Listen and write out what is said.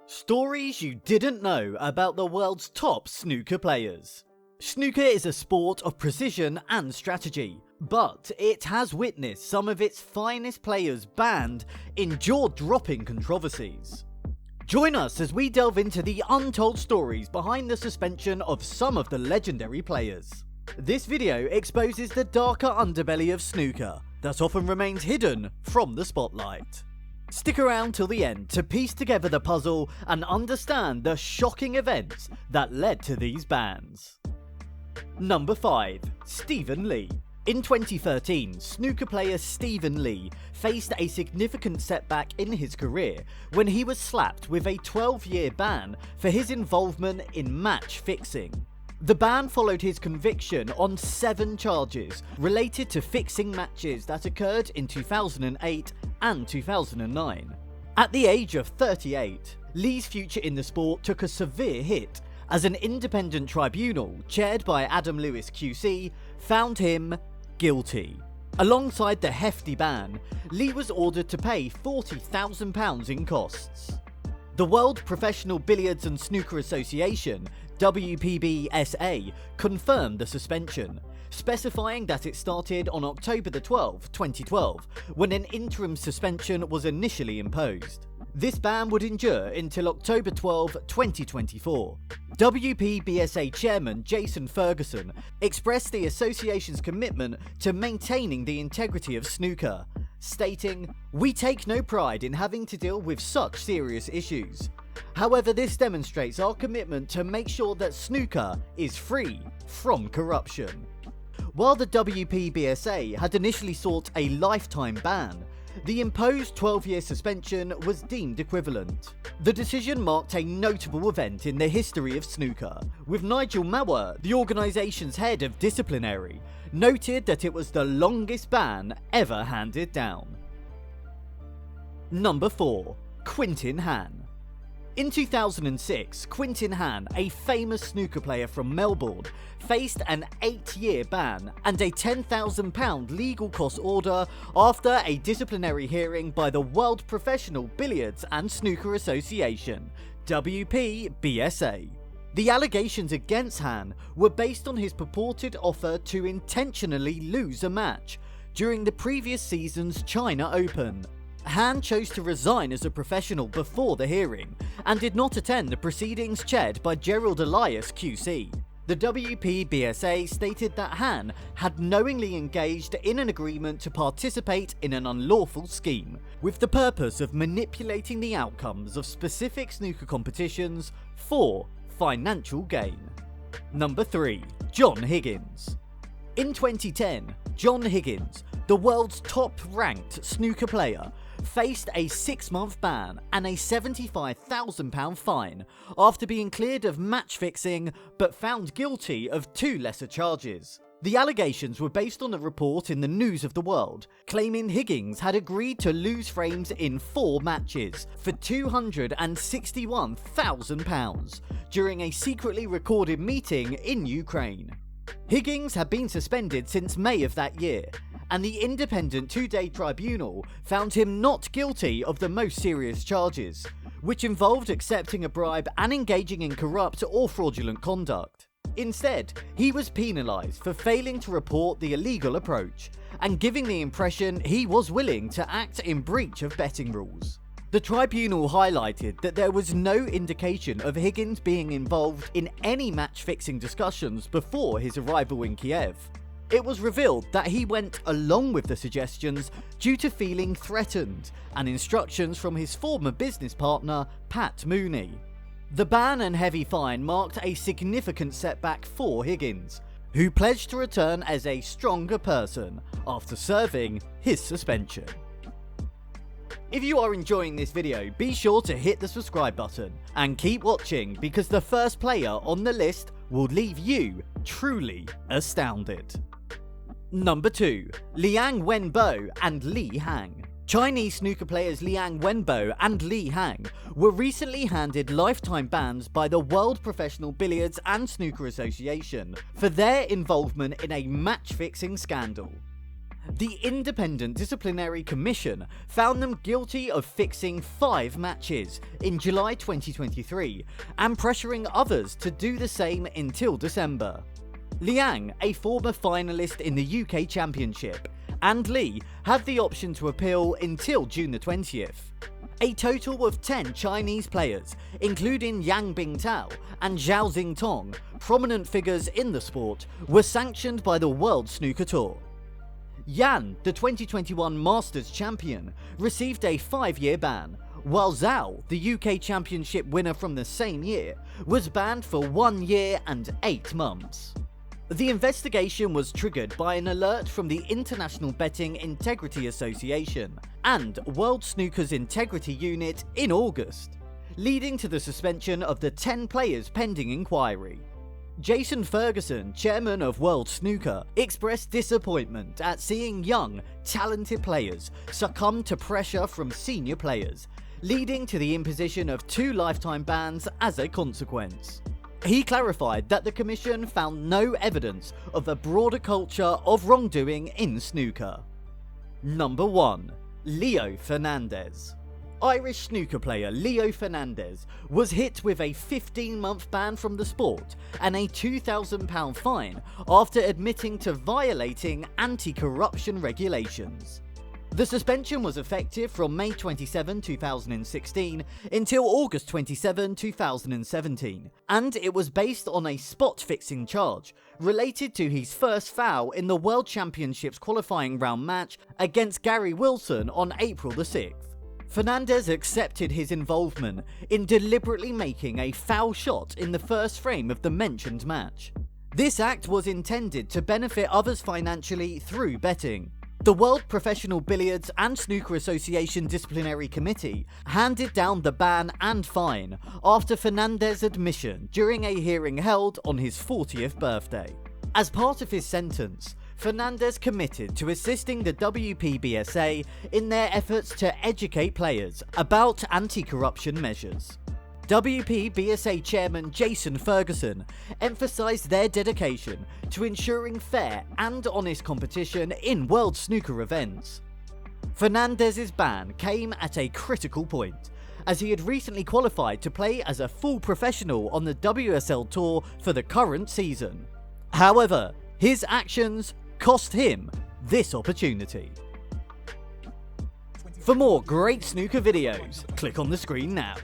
Stories you didn't know about the world's top snooker players. Snooker is a sport of precision and strategy, but it has witnessed some of its finest players banned in jaw-dropping controversies. Join us as we delve into the untold stories behind the suspension of some of the legendary players. This video exposes the darker underbelly of snooker that often remains hidden from the spotlight. Stick around till the end to piece together the puzzle and understand the shocking events that led to these bans. Number 5. Stephen Lee. In 2013, snooker player Stephen Lee faced a significant setback in his career when he was slapped with a 12-year ban for his involvement in match fixing. The ban followed his conviction on 7 charges related to fixing matches that occurred in 2008 and 2009. At the age of 38, Lee's future in the sport took a severe hit as an independent tribunal chaired by Adam Lewis QC found him guilty. Alongside the hefty ban, Lee was ordered to pay £40,000 in costs. The World Professional Billiards and Snooker Association, WPBSA, confirmed the suspension, specifying that it started on October 12, 2012, when an interim suspension was initially imposed. This ban would endure until October 12, 2024. WPBSA chairman Jason Ferguson expressed the association's commitment to maintaining the integrity of snooker, stating, "We take no pride in having to deal with such serious issues. However, this demonstrates our commitment to make sure that snooker is free from corruption." While the WPBSA had initially sought a lifetime ban, the imposed 12-year suspension was deemed equivalent. The decision marked a notable event in the history of snooker, with Nigel Mauer, the organisation's head of disciplinary, noted that it was the longest ban ever handed down. Number 4. Quinton Han. In 2006, Quinton Han, a famous snooker player from Melbourne, faced an 8-year ban and a £10,000 legal cost order after a disciplinary hearing by the World Professional Billiards and Snooker Association, WPBSA. The allegations against Han were based on his purported offer to intentionally lose a match during the previous season's China Open. Han chose to resign as a professional before the hearing and did not attend the proceedings chaired by Gerald Elias QC. The WPBSA stated that Han had knowingly engaged in an agreement to participate in an unlawful scheme, with the purpose of manipulating the outcomes of specific snooker competitions for financial gain. Number 3. John Higgins. In 2010, John Higgins, the world's top-ranked snooker player, faced a 6-month ban and a £75,000 fine after being cleared of match fixing but found guilty of 2 lesser charges. The allegations were based on a report in the News of the World claiming Higgins had agreed to lose frames in 4 matches for £261,000 during a secretly recorded meeting in Ukraine. Higgins had been suspended since May of that year, and the independent 2-day tribunal found him not guilty of the most serious charges, which involved accepting a bribe and engaging in corrupt or fraudulent conduct. Instead, he was penalised for failing to report the illegal approach and giving the impression he was willing to act in breach of betting rules. The tribunal highlighted that there was no indication of Higgins being involved in any match-fixing discussions before his arrival in Kiev. It was revealed that he went along with the suggestions due to feeling threatened and instructions from his former business partner, Pat Mooney. The ban and heavy fine marked a significant setback for Higgins, who pledged to return as a stronger person after serving his suspension. If you are enjoying this video, be sure to hit the subscribe button and keep watching, because the first player on the list will leave you truly astounded. Number 2. Leang Wenbo and Lee Hang. Chinese snooker players Leang Wenbo and Lee Hang were recently handed lifetime bans by the World Professional Billiards and Snooker Association for their involvement in a match-fixing scandal. The Independent Disciplinary Commission found them guilty of fixing 5 matches in July 2023 and pressuring others to do the same until December. Leang, a former finalist in the UK Championship, and Lee have the option to appeal until June the 20th. A total of 10 Chinese players, including Yang Bingtao and Zhao Xingtong, prominent figures in the sport, were sanctioned by the World Snooker Tour. Yan, the 2021 Masters champion, received a 5-year ban, while Zhao, the UK Championship winner from the same year, was banned for 1 year and 8 months. The investigation was triggered by an alert from the International Betting Integrity Association and World Snooker's Integrity Unit in August, leading to the suspension of the 10 players pending inquiry. Jason Ferguson, chairman of World Snooker, expressed disappointment at seeing young, talented players succumb to pressure from senior players, leading to the imposition of 2 lifetime bans as a consequence. He clarified that the commission found no evidence of a broader culture of wrongdoing in snooker. Number 1. Leo Fernandez. Irish snooker player Leo Fernandez was hit with a 15-month ban from the sport and a £2,000 fine after admitting to violating anti-corruption regulations. The suspension was effective from May 27, 2016 until August 27, 2017, and it was based on a spot-fixing charge related to his first foul in the World Championships qualifying round match against Gary Wilson on April the 6th. Fernandez accepted his involvement in deliberately making a foul shot in the first frame of the mentioned match. This act was intended to benefit others financially through betting. The World Professional Billiards and Snooker Association Disciplinary Committee handed down the ban and fine after Fernandez's admission during a hearing held on his 40th birthday. As part of his sentence, Fernandez committed to assisting the WPBSA in their efforts to educate players about anti-corruption measures. WPBSA Chairman Jason Ferguson emphasised their dedication to ensuring fair and honest competition in World Snooker events. Fernandez's ban came at a critical point, as he had recently qualified to play as a full professional on the WSL Tour for the current season. However, his actions cost him this opportunity. For more great snooker videos, click on the screen now.